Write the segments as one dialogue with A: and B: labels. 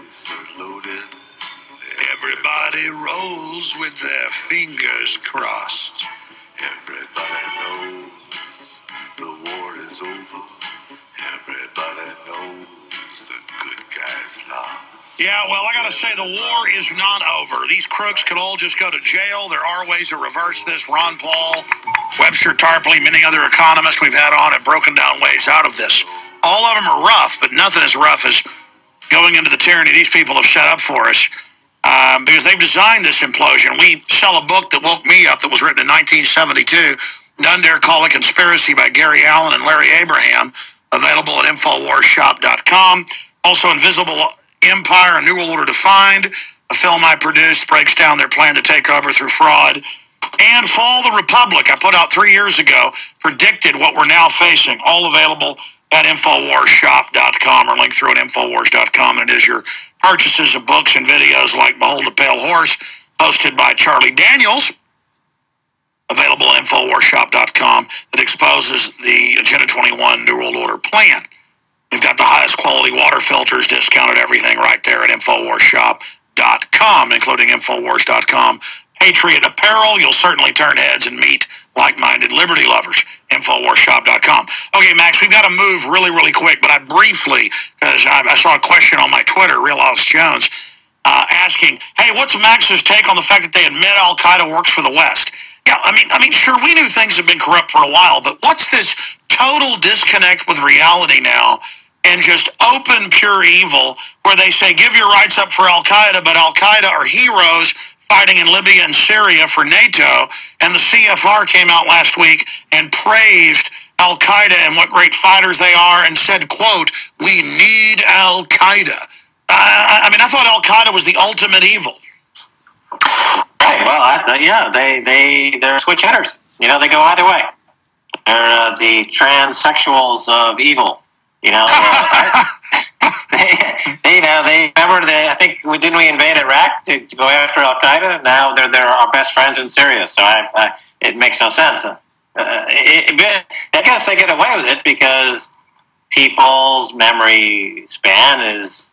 A: dice are loaded.
B: Everybody rolls with their fingers crossed.
A: Everybody knows the war is over. Everybody knows the good guys lost.
B: Yeah, well, I gotta say, the war is not over. These crooks could all just go to jail. There are ways to reverse this. Ron Paul, Webster Tarpley, many other economists we've had on have broken down ways out of this. All of them are rough, but nothing as rough as going into the tyranny these people have set up for us. Because they've designed this implosion. We sell a book that woke me up that was written in 1972, None Dare Call It Conspiracy by Gary Allen and Larry Abraham, available at InfoWarsShop.com. Also, Invisible Empire, A New World Order Defined, a film I produced, breaks down their plan to take over through fraud. And Fall the Republic, I put out 3 years ago, predicted what we're now facing, all available at InfoWarsShop.com or link through at InfoWars.com. And it is your purchases of books and videos like Behold a Pale Horse, hosted by Charlie Daniels, available at InfoWarsShop.com, that exposes the Agenda 21 New World Order plan. We've got the highest quality water filters, discounted everything right there at InfoWarsShop.com, including InfoWars.com. Patriot Apparel, you'll certainly turn heads and meet like-minded liberty lovers. InfoWarsShop.com. Okay, Max, we've got to move really, really quick, but I briefly, because I saw a question on my Twitter, Real Alex Jones, asking, hey, what's Max's take on the fact that they admit Al-Qaeda works for the West? Yeah, I mean, sure, we knew things have been corrupt for a while, but what's this total disconnect with reality now and just open, pure evil where they say, give your rights up for Al-Qaeda, but Al-Qaeda are heroes fighting in Libya and Syria for NATO, and the CFR came out last week and praised Al-Qaeda and what great fighters they are and said, quote, we need Al-Qaeda. I thought Al-Qaeda was the ultimate evil.
C: Right, well, they're switch hitters. You know, they go either way. They're the transsexuals of evil. You know, they remember I think we invade Iraq to go after Al Qaeda. Now they're our best friends in Syria. So it makes no sense. I guess they get away with it because people's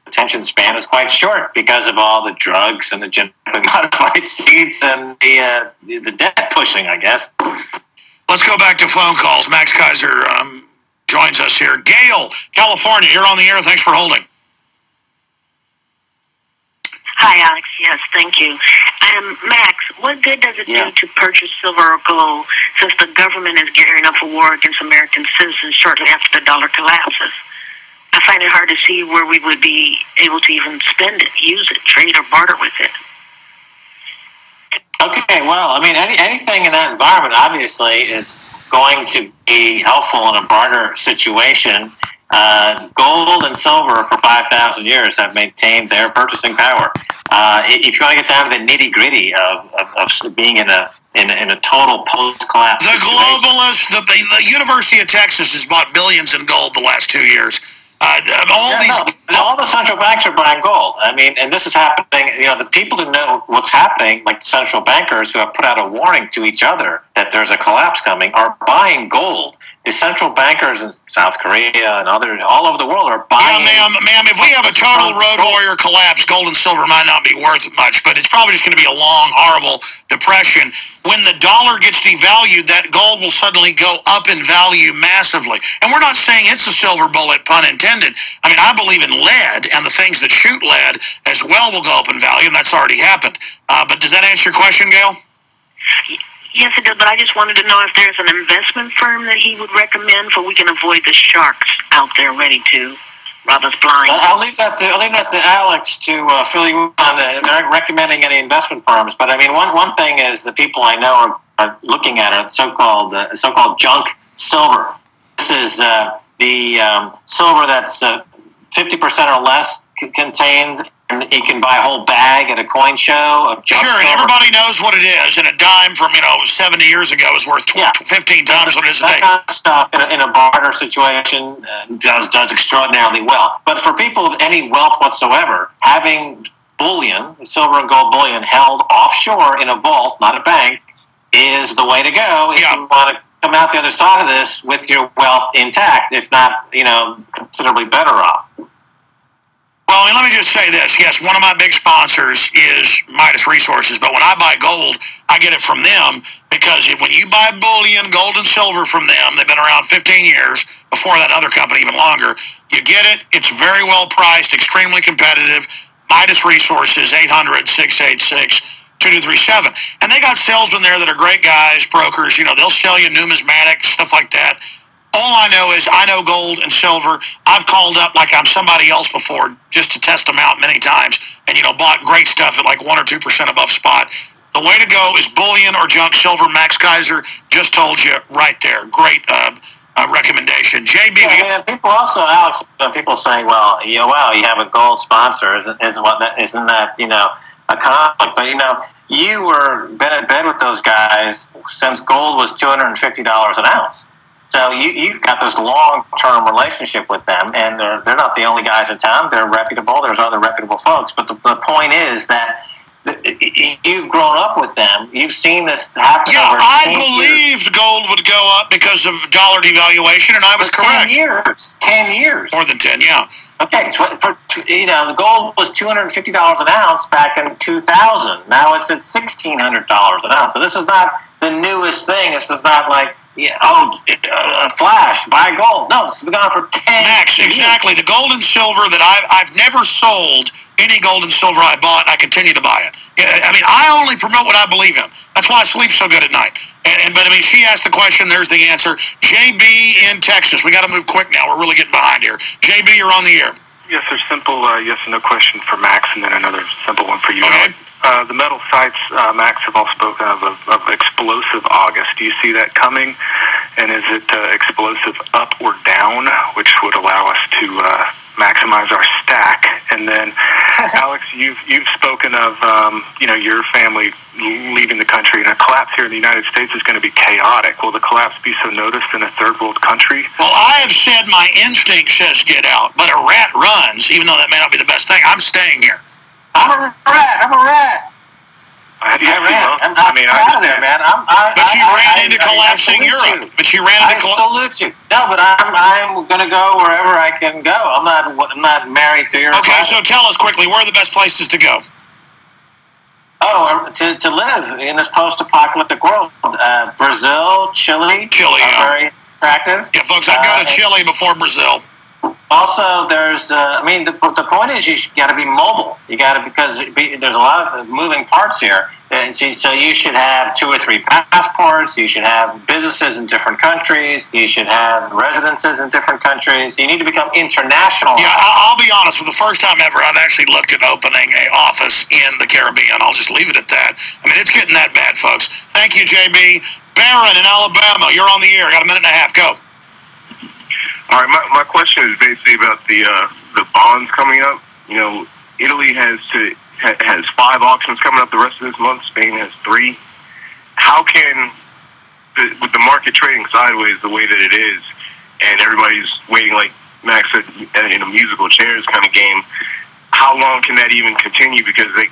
C: attention span is quite short because of all the drugs and the genetically modified seeds and the debt pushing, I guess.
B: Let's go back to phone calls. Max Keiser joins us here. Gail, California, you're on the air. Thanks for holding.
D: Hi, Alex. Yes, thank you. Max, what good does it do to purchase silver or gold since the government is gearing up for war against American citizens shortly after the dollar collapses? I find it hard to see where we would be able to even spend it, use it, trade, or barter with it.
C: Okay, well, I mean, anything in that environment obviously is going to be helpful in a barter situation. Gold and silver for 5,000 years have maintained their purchasing power. If you want to get down to the nitty gritty of being in a total post-collapse
B: the globalists, the University of Texas has bought billions in gold the last 2 years.
C: All the central banks are buying gold. I mean, and this is happening. You know, the people who know what's happening, like the central bankers who have put out a warning to each other that there's a collapse coming, are buying gold. The central bankers in South Korea and all over the world are buying.
B: Yeah, ma'am, if we have a total road warrior collapse, gold and silver might not be worth much, but it's probably just going to be a long, horrible depression. When the dollar gets devalued, that gold will suddenly go up in value massively. And we're not saying it's a silver bullet, pun intended. I mean, I believe in lead, and the things that shoot lead as well will go up in value, and that's already happened. But does that answer your question, Gail?
D: Yes, it does, but I just wanted to know if there's an investment firm that he would recommend so we can avoid the sharks out there ready to rob us blind.
C: I'll leave that to Alex to fill you on. They're recommending any investment firms, but I mean, one thing is the people I know are looking at it, so-called junk silver. This is the silver that's 50% or less contains. And you can buy a whole bag at a coin show of junk
B: silver. And everybody knows what it is. And a dime from 70 years ago is worth 15 times what it is today.
C: That kind of stuff in a barter situation does extraordinarily well. But for people of any wealth whatsoever, having bullion, silver and gold bullion, held offshore in a vault, not a bank, is the way to go if you want to come out the other side of this with your wealth intact, if not, considerably better off.
B: Well, Well, I mean, let me just say this. Yes, one of my big sponsors is Midas Resources, but when I buy gold, I get it from them because when you buy bullion, gold and silver from them, they've been around 15 years, before that other company even longer, you get it. It's very well priced, extremely competitive. Midas Resources, 800-686-2237. And they got salesmen there that are great guys, brokers. They'll sell you numismatics, stuff like that. All I know is I know gold and silver. I've called up like I'm somebody else before just to test them out many times and, bought great stuff at like 1 or 2% above spot. The way to go is bullion or junk silver. Max Keiser just told you right there. Great recommendation. JB.
C: Yeah, people also, Alex, people say, well, wow, you have a gold sponsor. Isn't that, a conflict? But, you were been in bed with those guys since gold was $250 an ounce. So you've got this long-term relationship with them, and they're not the only guys in town. They're reputable. There's other reputable folks. But the point is that you've grown up with them. You've seen this happen.
B: Yeah, I believed gold would go up because of dollar devaluation, and I was correct.
C: 10 years.
B: More than 10, yeah.
C: Okay, so the gold was $250 an ounce back in 2000. Now it's at $1,600 an ounce. So this is not the newest thing. This is not like, a flash, buy gold. No, this has been gone for 10
B: Max,
C: years.
B: Exactly. The gold and silver that I've never sold any gold and silver I bought, I continue to buy it. I mean, I only promote what I believe in. That's why I sleep so good at night. But I mean, she asked the question, there's the answer. JB in Texas. We got to move quick now. We're really getting behind here. JB, you're on the air.
E: Yes, there's simple yes and no question for Max, and then another simple one for you.
B: Okay.
E: The metal sites, Max, have all spoken of explosive August. Do you see that coming? And is it explosive up or down, which would allow us to maximize our stack? And then, Alex, you've spoken of your family leaving the country, and a collapse here in the United States is going to be chaotic. Will the collapse be so noticed in a third world country?
B: Well, I have said my instinct says get out, but a rat runs, even though that may not be the best thing. I'm staying here.
C: I'm a rat. I'm out of there, man.
B: But you ran into collapsing Europe.
C: I salute you. No, but I'm going to go wherever I can go. I'm not married to Europe.
B: Okay, so tell us quickly, where are the best places to go?
C: Oh, to live in this post-apocalyptic world. Brazil, Chile. Very attractive.
B: Yeah, folks, I'd go to Chile before Brazil.
C: Also, there's, the point is you got to be mobile. You got to, because there's a lot of moving parts here. And so you should have 2 or 3 passports. You should have businesses in different countries. You should have residences in different countries. You need to become international.
B: Yeah, I'll be honest. For the first time ever, I've actually looked at opening an office in the Caribbean. I'll just leave it at that. I mean, it's getting that bad, folks. Thank you, JB. Barron in Alabama, you're on the air. Got a minute and a half. Go.
F: All right, my question is basically about the bonds coming up. Italy has 5 auctions coming up the rest of this month. Spain has 3. How can, with the market trading sideways the way that it is, and everybody's waiting, like Max said, in a musical chairs kind of game, how long can that even continue? Because they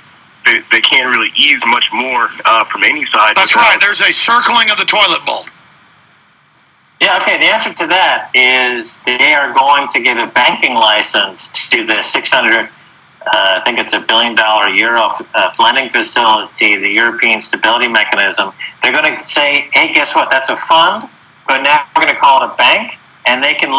F: can't really ease much more from any side.
B: That's right. There's a circling of the toilet bowl.
C: Yeah, okay, the answer to that is they are going to give a banking license to the 600, I think it's $1 billion euro lending facility, the European Stability Mechanism. They're going to say, hey, guess what, that's a fund, but now we're going to call it a bank, and they can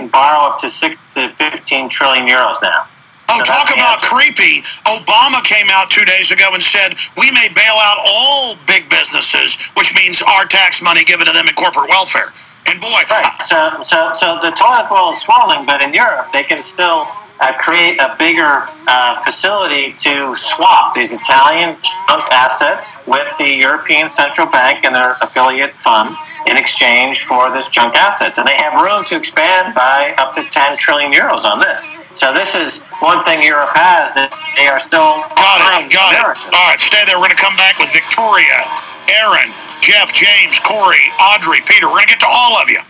C: borrow up to 6 to 15 trillion euros now.
B: Oh, so talk about creepy. Obama came out 2 days ago and said, we may bail out all big businesses, which means our tax money given to them in corporate welfare. And boy...
C: Right. So the toilet bowl is swirling, but in Europe, they can still create a bigger facility to swap these Italian junk assets with the European Central Bank and their affiliate fund in exchange for this junk assets. And they have room to expand by up to 10 trillion euros on this. So this is one thing Europe has that they are still...
B: Got it. All right, stay there. We're going to come back with Victoria, Aaron, Jeff, James, Corey, Audrey, Peter. We're going to get to all of you.